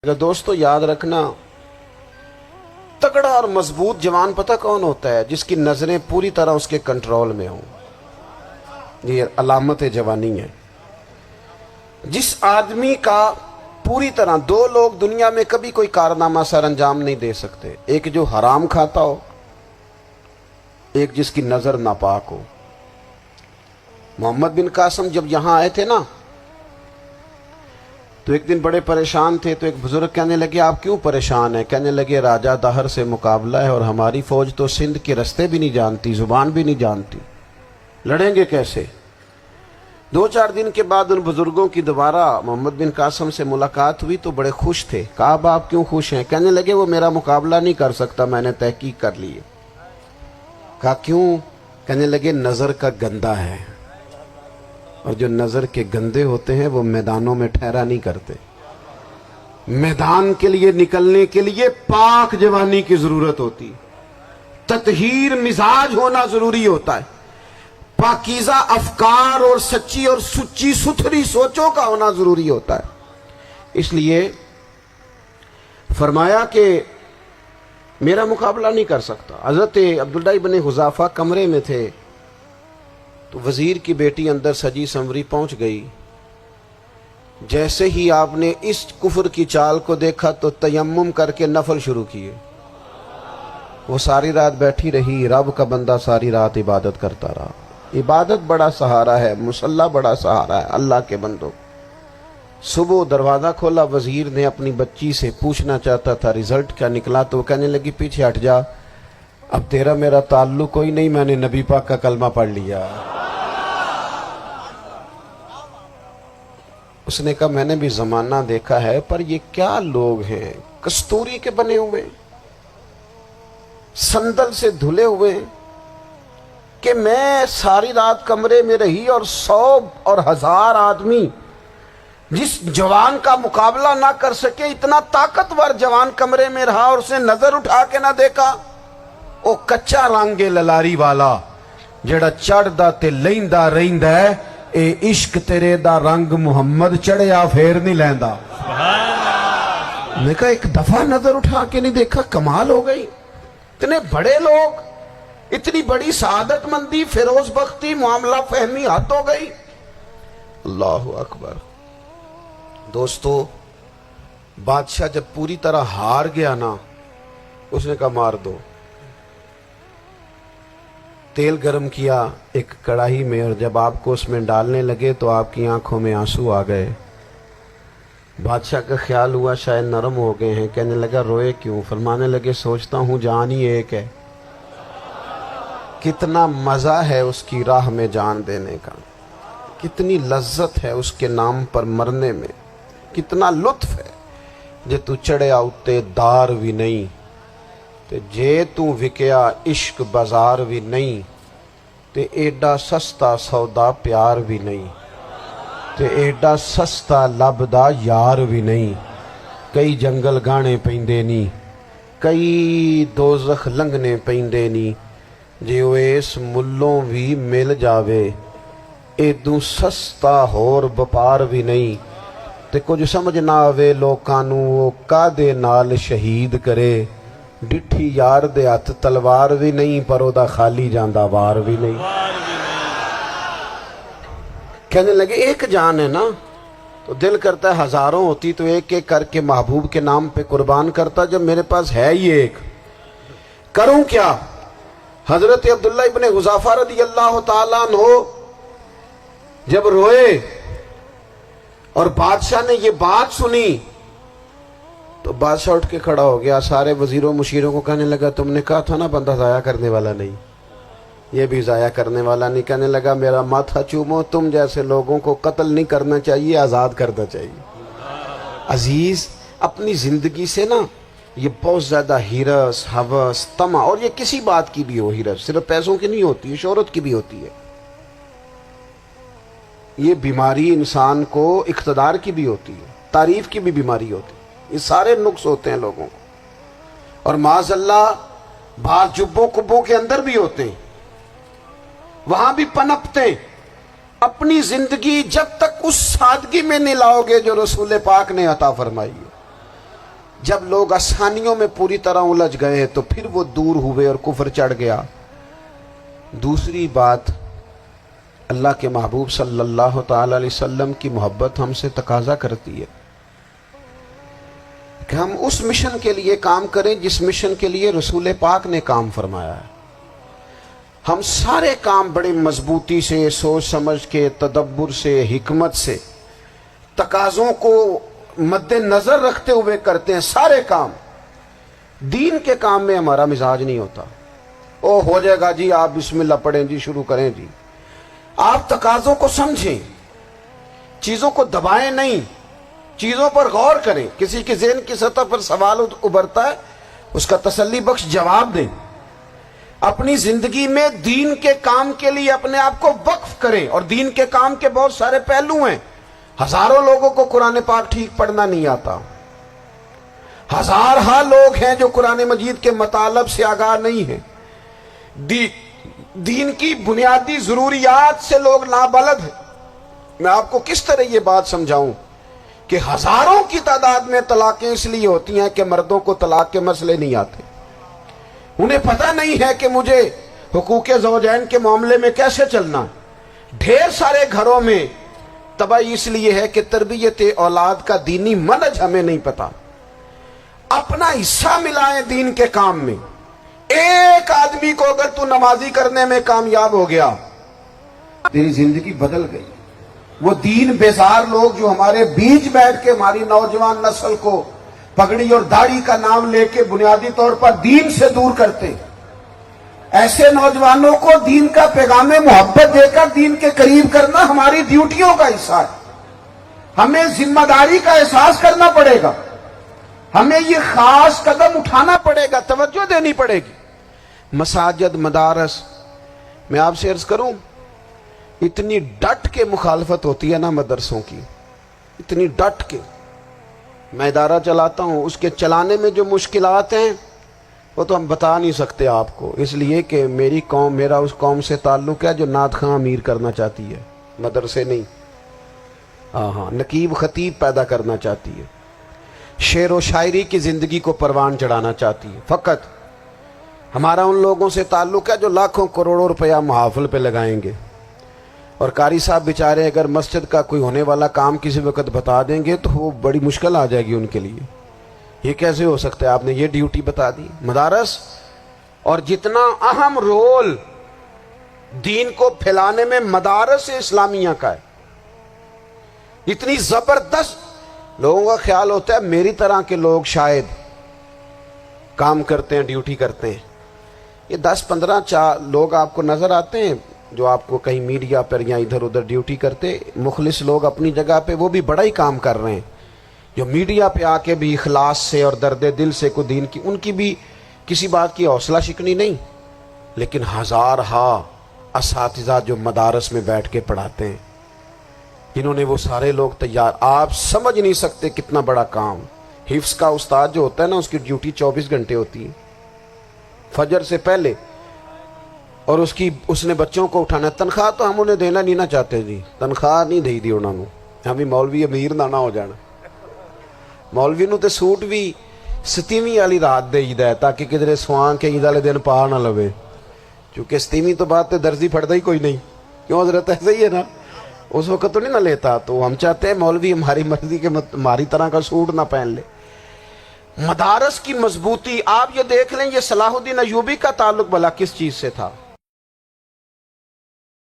دوستو یاد رکھنا، تگڑا اور مضبوط جوان پتہ کون ہوتا ہے؟ جس کی نظریں پوری طرح اس کے کنٹرول میں ہوں۔ یہ علامت جوانی ہے۔ جس آدمی کا پوری طرح، دو لوگ دنیا میں کبھی کوئی کارنامہ سر انجام نہیں دے سکتے، ایک جو حرام کھاتا ہو، ایک جس کی نظر ناپاک ہو۔ محمد بن قاسم جب یہاں آئے تھے نا، تو ایک دن بڑے پریشان تھے، تو ایک بزرگ کہنے لگے آپ کیوں پریشان ہیں؟ کہنے لگے راجہ دہر سے مقابلہ ہے اور ہماری فوج تو سندھ کے رستے بھی نہیں جانتی، زبان بھی نہیں جانتی، لڑیں گے کیسے؟ دو چار دن کے بعد ان بزرگوں کی دوبارہ محمد بن قاسم سے ملاقات ہوئی تو بڑے خوش تھے۔ کہا اب آپ کیوں خوش ہیں؟ کہنے لگے وہ میرا مقابلہ نہیں کر سکتا، میں نے تحقیق کر لی ہے۔ کہا کیوں؟ کہنے لگے نظر کا گندہ ہے، اور جو نظر کے گندے ہوتے ہیں وہ میدانوں میں ٹھہرا نہیں کرتے۔ میدان کے لیے نکلنے کے لیے پاک جوانی کی ضرورت ہوتی، تطہیر مزاج ہونا ضروری ہوتا ہے، پاکیزہ افکار اور سچی اور سچی ستھری سوچوں کا ہونا ضروری ہوتا ہے۔ اس لیے فرمایا کہ میرا مقابلہ نہیں کر سکتا۔ حضرت عبداللہ ابن حذافہ کمرے میں تھے، تو وزیر کی بیٹی اندر سجی سنوری پہنچ گئی۔ جیسے ہی آپ نے اس کفر کی چال کو دیکھا تو تیمم کر کے نفل شروع کیے۔ وہ ساری رات بیٹھی رہی، رب کا بندہ ساری رات عبادت کرتا رہا۔ عبادت بڑا سہارا ہے، مصلی بڑا سہارا ہے اللہ کے بندوں۔ صبح دروازہ کھولا، وزیر نے اپنی بچی سے پوچھنا چاہتا تھا رزلٹ کیا نکلا، تو وہ کہنے لگی پیچھے ہٹ جا، اب تیرا میرا تعلق کوئی نہیں، میں نے نبی پاک کا کلمہ پڑھ لیا۔ اس نے کہا میں نے بھی زمانہ دیکھا ہے، پر یہ کیا لوگ ہیں، کستوری کے بنے ہوئے، سندل سے دھلے ہوئے، کہ میں ساری رات کمرے میں رہی اور 100 اور 1000 آدمی جس جوان کا مقابلہ نہ کر سکے، اتنا طاقتور جوان کمرے میں رہا اور اسے نظر اٹھا کے نہ دیکھا۔ او کچا رنگ للاری والا جڑا چڑھدا تے لیندا رہندا ہے، اے عشق تیرے دا رنگ محمد چڑھیا پھر نہیں لیندا۔ میں کہا ایک دفعہ نظر اٹھا کے نہیں دیکھا، کمال ہو گئی۔ اتنے بڑے لوگ، اتنی بڑی سعادت مندی، فیروز بختی، معاملہ فہمی حد ہو گئی۔ اللہ اکبر۔ دوستو بادشاہ جب پوری طرح ہار گیا نا، اس نے کہا مار دو۔ تیل گرم کیا ایک کڑاہی میں، اور جب آپ کو اس میں ڈالنے لگے تو آپ کی آنکھوں میں آنسو آ گئے۔ بادشاہ کا خیال ہوا شاید نرم ہو گئے ہیں، کہنے لگا روئے کیوں؟ فرمانے لگے سوچتا ہوں جان ہی ایک ہے، کتنا مزہ ہے اس کی راہ میں جان دینے کا، کتنی لذت ہے اس کے نام پر مرنے میں، کتنا لطف ہے۔ جے تو چڑھیا اتے دار بھی نہیں، تے جے تو وکیا عشق بازار بھی نہیں، تے ایڈا سستا سودا پیار بھی نہیں، تے ایڈا سستا لبدا یار بھی نہیں۔ کئی جنگل گانے پیندے نہیں، کئی دوزخ لنگنے پیندے نہیں، جے وہ اس ملوں بھی مل جاوے، ایدوں سستا ہور بپار بھی نہیں۔ تے کچھ سمجھ نہ آوے لوکاں نوں وہ کادے نال شہید کرے، ڈٹھی یار دے ہاتھ تلوار بھی نہیں، پر او دا خالی جاندہ وار بھی نہیں۔ کہنے لگے ایک جان ہے نا، تو دل کرتا ہے ہزاروں ہوتی تو ایک ایک کر کے محبوب کے نام پہ قربان کرتا، جب میرے پاس ہے ہی ایک، کروں کیا؟ حضرت عبداللہ ابن حذافہ رضی اللہ تعالیٰ عنہ جب روئے اور بادشاہ نے یہ بات سنی، تو بادشاہ اٹھ کے کھڑا ہو گیا، سارے وزیروں مشیروں کو کہنے لگا تم نے کہا تھا نا بندہ ضائع کرنے والا نہیں، یہ بھی ضائع کرنے والا نہیں۔ کہنے لگا میرا ماتھا چومو، تم جیسے لوگوں کو قتل نہیں کرنا چاہیے، آزاد کرنا چاہیے۔ عزیز اپنی زندگی سے نا یہ بہت زیادہ ہرس، ہوس، طمع، اور یہ کسی بات کی بھی ہو، ہرس صرف پیسوں کی نہیں ہوتی ہے، شہرت کی بھی ہوتی ہے، یہ بیماری انسان کو اقتدار کی بھی ہوتی ہے، تعریف کی بھی بیماری ہوتی ہے، یہ سارے نقص ہوتے ہیں لوگوں کو، اور معاذ اللہ بعض جبوں کبوں کے اندر بھی ہوتے ہیں، وہاں بھی پنپتے ہیں۔ اپنی زندگی جب تک اس سادگی میں نہیں لاؤ گے جو رسول پاک نے عطا فرمائی ہے، جب لوگ آسانیوں میں پوری طرح الجھ گئے تو پھر وہ دور ہوئے اور کفر چڑھ گیا۔ دوسری بات، اللہ کے محبوب صلی اللہ تعالی علیہ وسلم کی محبت ہم سے تقاضا کرتی ہے کہ ہم اس مشن کے لیے کام کریں جس مشن کے لیے رسول پاک نے کام فرمایا ہے۔ ہم سارے کام بڑے مضبوطی سے، سوچ سمجھ کے، تدبر سے، حکمت سے، تقاضوں کو مد نظر رکھتے ہوئے کرتے ہیں سارے کام۔ دین کے کام میں ہمارا مزاج نہیں ہوتا، او ہو جائے گا جی، آپ بسم اللہ پڑھیں جی، شروع کریں جی۔ آپ تقاضوں کو سمجھیں، چیزوں کو دبائیں نہیں، چیزوں پر غور کریں۔ کسی کے ذہن کی سطح پر سوال ابھرتا ہے، اس کا تسلی بخش جواب دیں۔ اپنی زندگی میں دین کے کام کے لیے اپنے آپ کو وقف کریں، اور دین کے کام کے بہت سارے پہلو ہیں۔ ہزاروں لوگوں کو قرآن پاک ٹھیک پڑھنا نہیں آتا، ہزارہا لوگ ہیں جو قرآن مجید کے مطالب سے آگاہ نہیں ہیں، دین کی بنیادی ضروریات سے لوگ نابلد ہیں۔ میں آپ کو کس طرح یہ بات سمجھاؤں کہ ہزاروں کی تعداد میں طلاقیں اس لیے ہوتی ہیں کہ مردوں کو طلاق کے مسئلے نہیں آتے، انہیں پتہ نہیں ہے کہ مجھے حقوق زوجین کے معاملے میں کیسے چلنا۔ ڈھیر سارے گھروں میں تباہی اس لیے ہے کہ تربیت اولاد کا دینی منہج ہمیں نہیں پتا۔ اپنا حصہ ملائیں دین کے کام میں۔ ایک آدمی کو اگر تو نمازی کرنے میں کامیاب ہو گیا، تیری زندگی بدل گئی۔ وہ دین بیزار لوگ جو ہمارے بیچ بیٹھ کے ہماری نوجوان نسل کو پگڑی اور داڑھی کا نام لے کے بنیادی طور پر دین سے دور کرتے، ایسے نوجوانوں کو دین کا پیغام محبت دے کر دین کے قریب کرنا ہماری ڈیوٹیوں کا حصہ ہے۔ ہمیں ذمہ داری کا احساس کرنا پڑے گا، ہمیں یہ خاص قدم اٹھانا پڑے گا، توجہ دینی پڑے گی۔ مساجد، مدارس، میں آپ سے عرض کروں، اتنی ڈٹ کے مخالفت ہوتی ہے نا مدرسوں کی، اتنی ڈٹ کے۔ میں ادارہ چلاتا ہوں، اس کے چلانے میں جو مشکلات ہیں وہ تو ہم بتا نہیں سکتے آپ کو، اس لیے کہ میری قوم، میرا اس قوم سے تعلق ہے جو نعت خواں امیر کرنا چاہتی ہے، مدرسے نہیں۔ ہاں، نقیب خطیب پیدا کرنا چاہتی ہے، شعر و شاعری کی زندگی کو پروان چڑھانا چاہتی ہے۔ فقط ہمارا ان لوگوں سے تعلق ہے جو لاکھوں کروڑوں روپیہ محافل پہ لگائیں گے، اور قاری صاحب بیچارے اگر مسجد کا کوئی ہونے والا کام کسی وقت بتا دیں گے تو وہ بڑی مشکل آ جائے گی ان کے لیے۔ یہ کیسے ہو سکتا ہے، آپ نے یہ ڈیوٹی بتا دی۔ مدارس، اور جتنا اہم رول دین کو پھیلانے میں مدارس اسلامیہ کا ہے، اتنی زبردست، لوگوں کا خیال ہوتا ہے میری طرح کے لوگ شاید کام کرتے ہیں، ڈیوٹی کرتے ہیں۔ یہ 10-15 لوگ آپ کو نظر آتے ہیں جو آپ کو کہیں میڈیا پر یا ادھر ادھر ڈیوٹی کرتے، مخلص لوگ اپنی جگہ پہ، وہ بھی بڑا ہی کام کر رہے ہیں، جو میڈیا پہ آ کے بھی اخلاص سے اور درد دل سے کو دین کی، ان کی بھی کسی بات کی حوصلہ شکنی نہیں۔ لیکن ہزارہا اساتذہ جو مدارس میں بیٹھ کے پڑھاتے ہیں، جنہوں نے وہ سارے لوگ تیار، آپ سمجھ نہیں سکتے کتنا بڑا کام۔ حفظ کا استاد جو ہوتا ہے نا، اس کی ڈیوٹی 24 گھنٹے ہوتی ہے، فجر سے پہلے، اور اس نے بچوں کو اٹھانا۔ تنخواہ تو ہم انہیں دینا نہیں نہ چاہتے جی، تنخواہ نہیں دے دی انہوں نے، ہمیں مولوی امیر نہ ہو جانا۔ مولوی نو تے سوٹ بھی 27ویں والی رات دے ہے تاکہ کدھر سوان کے عید والے دن پا نہ لوے، چونکہ 27ویں تو بعد تے درزی پھڑتا ہی کوئی نہیں، کیوں حضرت؟ ایسے ہی ہے نا، اس وقت تو نہیں نہ لیتا۔ تو ہم چاہتے ہیں مولوی ہماری مرضی کے ہماری طرح کا سوٹ نہ پہن لے۔ مدارس کی مضبوطی، آپ یہ دیکھ لیں، یہ صلاح الدین ایوبی کا تعلق بھلا کس چیز سے تھا؟